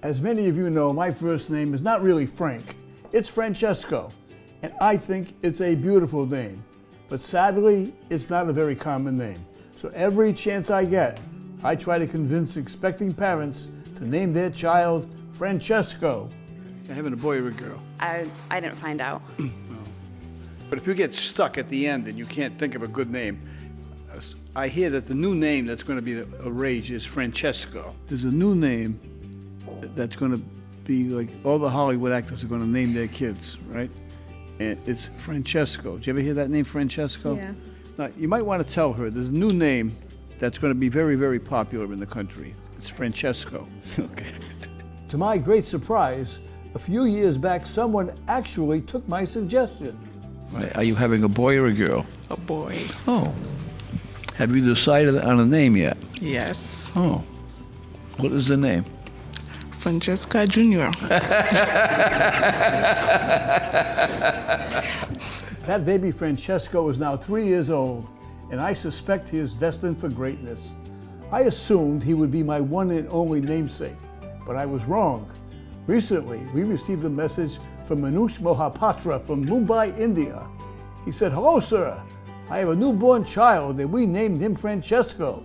As many of you know, my first name is not really Frank. It's Francesco, and I think it's a beautiful name. But sadly, it's not a very common name. So every chance I get, I try to convince expecting parents to name their child Francesco. You're having a boy or a girl? I didn't find out. But if you get stuck at the end and you can't think of a good name, I hear that the new name that's going to be a rage is Francesco. There's a new name that's going to be like all the Hollywood actors are going to name their kids, right? And it's Francesco. Did you ever hear that name, Francesco? Yeah. Now, you might want to tell her there's a new name that's going to be very, very popular in the country. It's Francesco. Okay. To my great surprise, a few years back, someone actually took my suggestion. Right. Are you having a boy or a girl? A boy. Oh. Have you decided on a name yet? Yes. Oh. What is the name? Francesca Jr. That baby Francesco is now 3 years old, and I suspect he is destined for greatness. I assumed he would be my one and only namesake, but I was wrong. Recently, we received a message from Manoush Mohapatra from Mumbai, India. He said, "Hello, sir. I have a newborn child, and we named him Francesco,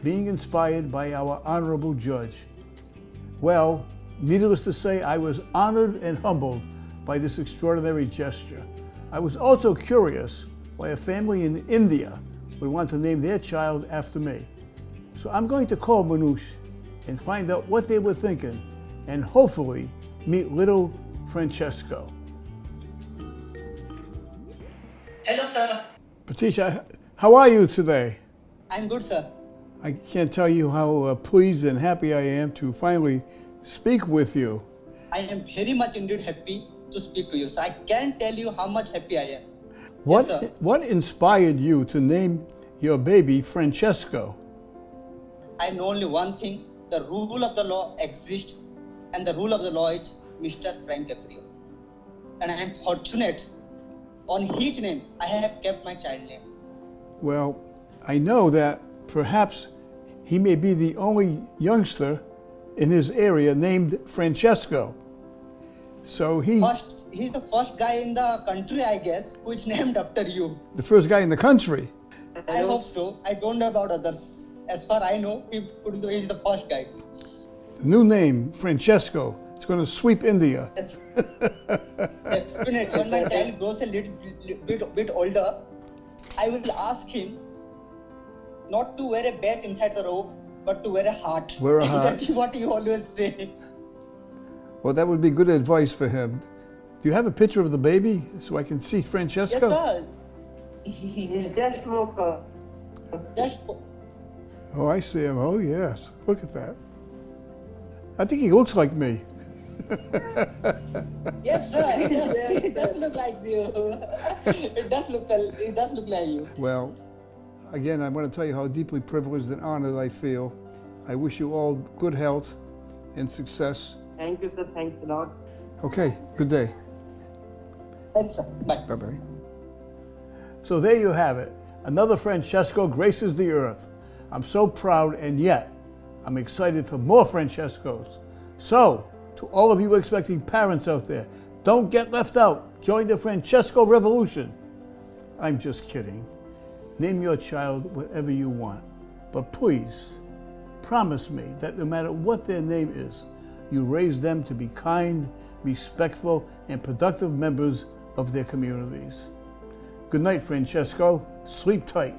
being inspired by our honorable judge." Well, needless to say, I was honored and humbled by this extraordinary gesture. I was also curious why a family in India would want to name their child after me. So I'm going to call Manoush and find out what they were thinking, and hopefully meet little Francesco. Hello, sir. Patricia, how are you today? I'm good, sir. I can't tell you how pleased and happy I am to finally speak with you. I am very much indeed happy to speak to you. So I can't tell you how much happy I am. What, Yes, sir. what inspired you to name your baby Francesco? I know only one thing. The rule of the law exists, and the rule of the law is Mr. Frank Caprio. And I am fortunate. On his name, I have kept my child name. Well, I know that perhaps he may be the only youngster in his area named Francesco. So He's the first guy in the country, I guess, who is named after you. the first guy in the country. I hope so. I don't know about others. As far I know, he's the first guy. The new name, Francesco, it's going to sweep India. Yes. Definitely. When my child grows a little bit older, I will ask him not to wear a badge inside the robe, but to wear a heart. Wear a heart. That is what you always say. Well, that would be good advice for him. Do you have a picture of the baby so I can see Francesco? Yes, sir. Just smoke. Just Oh, I see him. Oh, yes. Look at that. I think he looks like me. yes, sir. It does look like you. It does look like you. Well, again, I want to tell you how deeply privileged and honored I feel. I wish you all good health and success. Thank you, sir. Thanks a lot. Okay, good day. Yes, sir. Bye. Bye-bye. So there you have it. Another Francesco graces the earth. I'm so proud, and yet I'm excited for more Francescos. So, to all of you expecting parents out there, don't get left out. Join the Francesco revolution. I'm just kidding. Name your child whatever you want. But please, promise me that no matter what their name is, you raise them to be kind, respectful, and productive members of their communities. Good night, Francesco. Sleep tight.